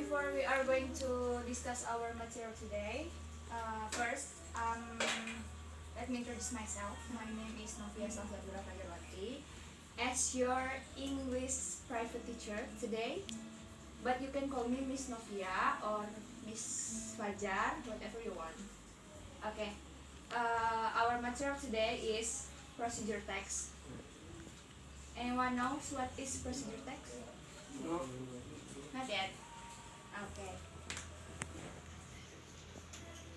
before we are going to discuss our material today, first, let me introduce myself. My name is Novia Salsabila Fajarwati, as your English private teacher today. But you can call me Miss Novia or Miss Fajar, whatever you want. Okay. Our material today is procedure text. Anyone knows what is procedure text? No. Not yet. Okay.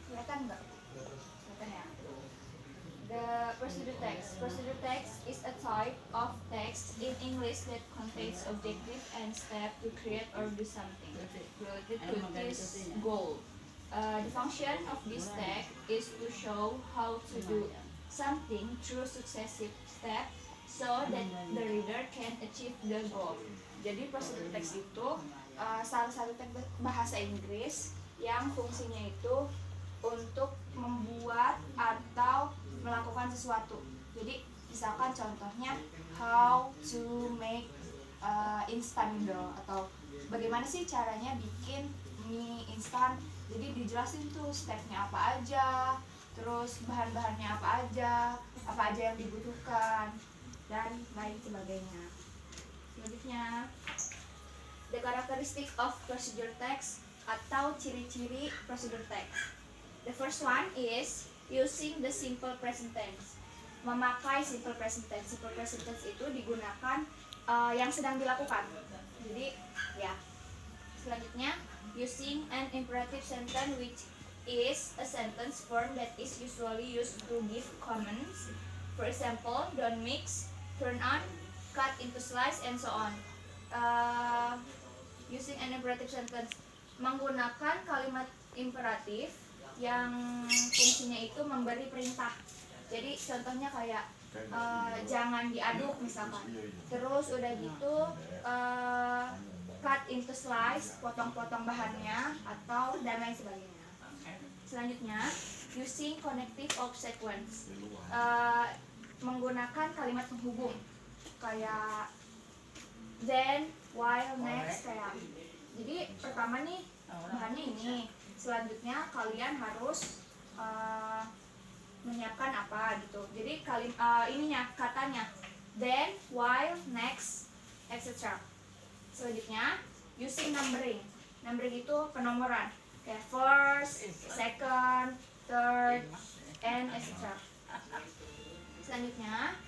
Kelihatan nggak? Kelihatan ya. The procedure text. Procedure text is a type of text in English that contains objective and step to create or do something related to this goal. The function of this text is to show how to do something through successive steps so that the reader can achieve the goal. Jadi procedure text itu salah satu teks bahasa Inggris yang fungsinya itu untuk membuat atau melakukan sesuatu. Jadi misalkan contohnya how to make instant noodle atau bagaimana sih caranya bikin mie instan. Jadi dijelasin tuh stepnya apa aja, terus bahan-bahannya apa aja yang dibutuhkan dan lain sebagainya. Selanjutnya, the characteristic of procedure text atau ciri-ciri procedure text. The first one is using the simple present tense. Memakai simple present tense. Simple present tense itu digunakan yang sedang dilakukan. Jadi ya. Selanjutnya, using an imperative sentence which is a sentence form that is usually used to give commands. For example, don't mix, turn on, cut into slice, and so on. Using an imperative sentence, menggunakan kalimat imperatif yang fungsinya itu memberi perintah. Jadi contohnya kayak jangan diaduk misalkan. Terus udah gitu cut into slice, potong-potong bahannya atau dan lain sebagainya. Selanjutnya, using connective of sequence, menggunakan kalimat penghubung kayak then, while, next, kayak. Jadi pertama nih bahannya ini, selanjutnya kalian harus menyiapkan apa gitu. Jadi katanya then, while, next, etc. Selanjutnya, using numbering. Numbering itu penomoran kayak first, second, third, and etc. Selanjutnya,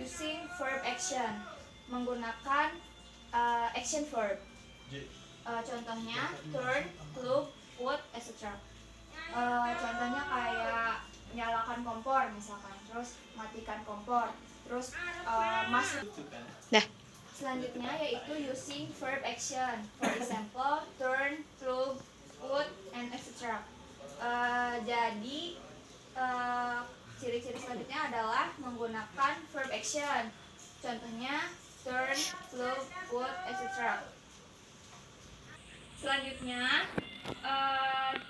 using verb action, menggunakan action verb. Contohnya turn, look, put, etc. Contohnya kayak nyalakan kompor misalkan, terus matikan kompor, terus masuk. Selanjutnya yaitu using verb action. For example, turn, plug, put, and etc. Jadi ciri-ciri selanjutnya adalah menggunakan verb action. Contohnya turn, plug, put, etc. Selanjutnya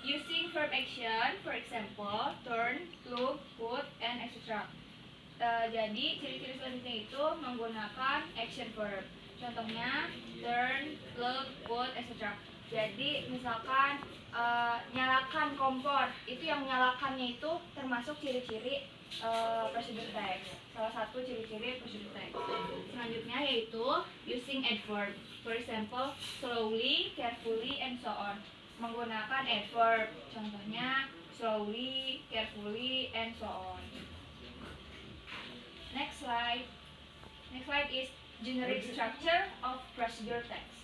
using verb action. For example, turn, plug, put, and etc. Jadi ciri-ciri selanjutnya itu menggunakan action verb. Contohnya turn, plug, put, etc. Jadi misalkan nyalakan kompor, itu yang nyalakannya itu termasuk ciri-ciri procedure text. Salah satu ciri-ciri procedure text. Selanjutnya yaitu using adverb. For example, slowly, carefully, and so on. Menggunakan adverb. Contohnya slowly, carefully, and so on. Next slide. Next slide is generic structure of procedure text.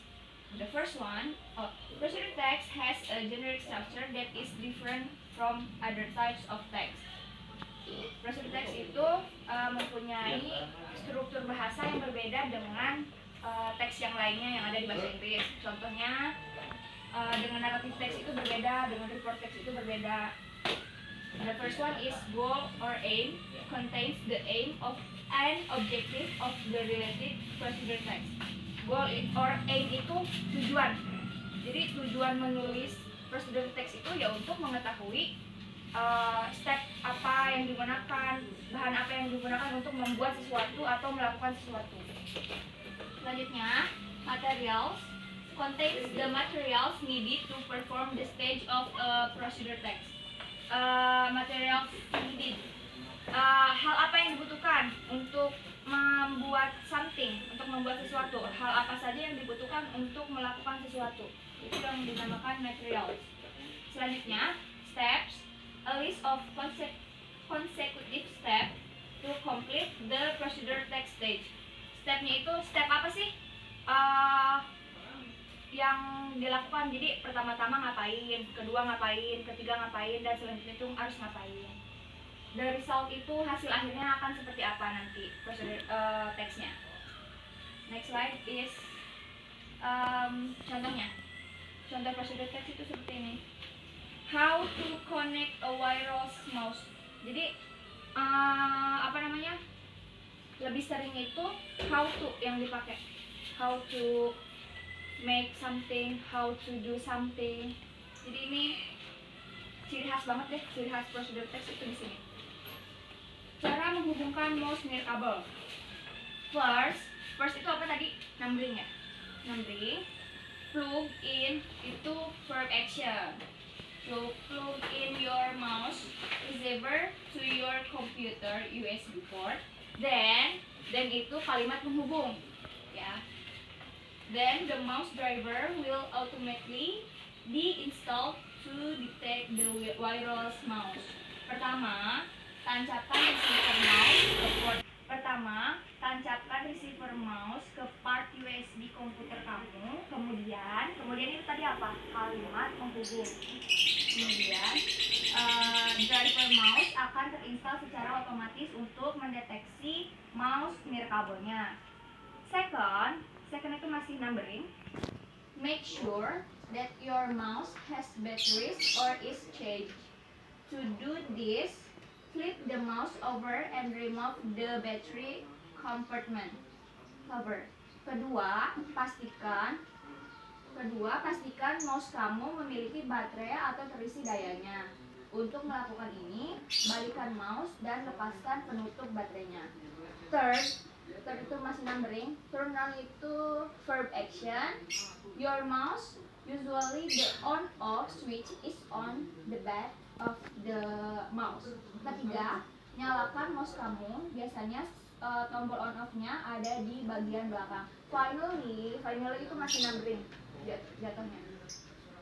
The first one, procedure text has a generic structure that is different from other types of text. Procedure text itu mempunyai struktur bahasa yang berbeda dengan teks yang lainnya yang ada di bahasa Inggris. Contohnya dengan narrative text itu berbeda, dengan report text itu berbeda. The first one is goal or aim, contains the aim of an objective of the related procedure text. Goal or aim itu tujuan. Jadi tujuan menulis procedure text itu ya untuk mengetahui step apa yang digunakan, bahan apa yang digunakan untuk membuat sesuatu atau melakukan sesuatu. Selanjutnya, materials contains the materials needed to perform the stage of procedure text. Materials needed. Hal apa yang dibutuhkan untuk membuat something, untuk membuat sesuatu. Hal apa saja yang dibutuhkan untuk melakukan sesuatu. Itu yang dinamakan materials. Selanjutnya, steps, a list of consecutive steps to complete the procedure text stage. Stepnya itu, step apa sih yang dilakukan? Jadi pertama-tama ngapain, kedua ngapain, ketiga ngapain, dan selanjutnya itu harus ngapain. The result itu hasil akhirnya akan seperti apa nanti procedure text-nya. Next slide is contohnya. Contoh procedure text itu seperti ini. How to connect a wireless mouse. Jadi lebih sering itu how to yang dipakai. How to make something, how to do something. Jadi ini ciri khas banget deh, ciri khas procedure text itu di sini. Cara menghubungkan mouse mirror kabel. First itu apa tadi? Numbering ya. Numbering. Plug in itu verb action. So plug in your mouse receiver to your computer USB port. Then itu kalimat menghubung, ya. Then the mouse driver will automatically be installed to detect the wireless mouse. Pertama, tancapkan receiver mouse ke port. Tancapkan receiver mouse ke part USB komputer kamu. Kemudian itu tadi apa? Kalimat menghubung. Kemudian driver mouse akan terinstall secara otomatis untuk mendeteksi mouse mirror kabelnya. Second itu masih numbering. Make sure that your mouse has batteries or is charged. To do this, flip the mouse over and remove the battery compartment cover. Kedua, pastikan mouse kamu memiliki baterai atau terisi dayanya. Untuk melakukan ini, balikan mouse dan lepaskan penutup baterainya. Third itu masih numbering. Turn on itu verb action. Your mouse, usually the on-off switch is on the back of the mouse. Ketiga, nyalakan mouse kamu. Biasanya tombol on-off-nya ada di bagian belakang. Finally itu masih numbering jatuhnya.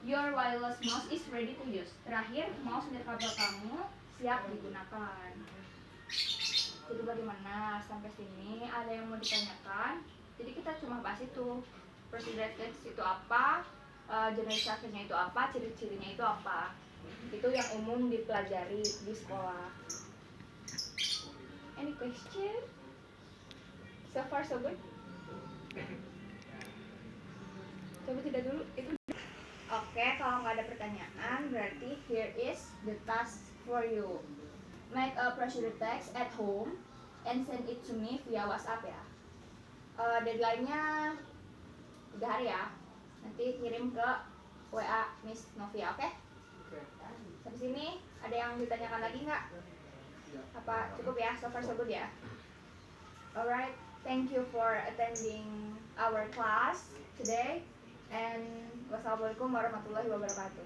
Your wireless mouse is ready to use. Terakhir, mouse nirkabel kamu siap digunakan. Jadi bagaimana sampai sini? Ada yang mau ditanyakan? Jadi kita cuma bahas itu. Procedure text itu apa? Generalisasinya itu apa? Ciri-cirinya itu apa? Itu yang umum dipelajari di sekolah. Any question? So far so good? Coba tidak dulu itu. Oke, kalau nggak ada pertanyaan, berarti here is the task for you. Make a procedure text at home and send it to me via WhatsApp ya. Deadline-nya 3 hari ya. Nanti kirim ke WA Miss Novia, oke? Sampai sini ada yang ditanyakan lagi nggak? Apa cukup ya? So far so good ya. Alright, thank you for attending our class today. And wassalamualaikum warahmatullahi wabarakatuh.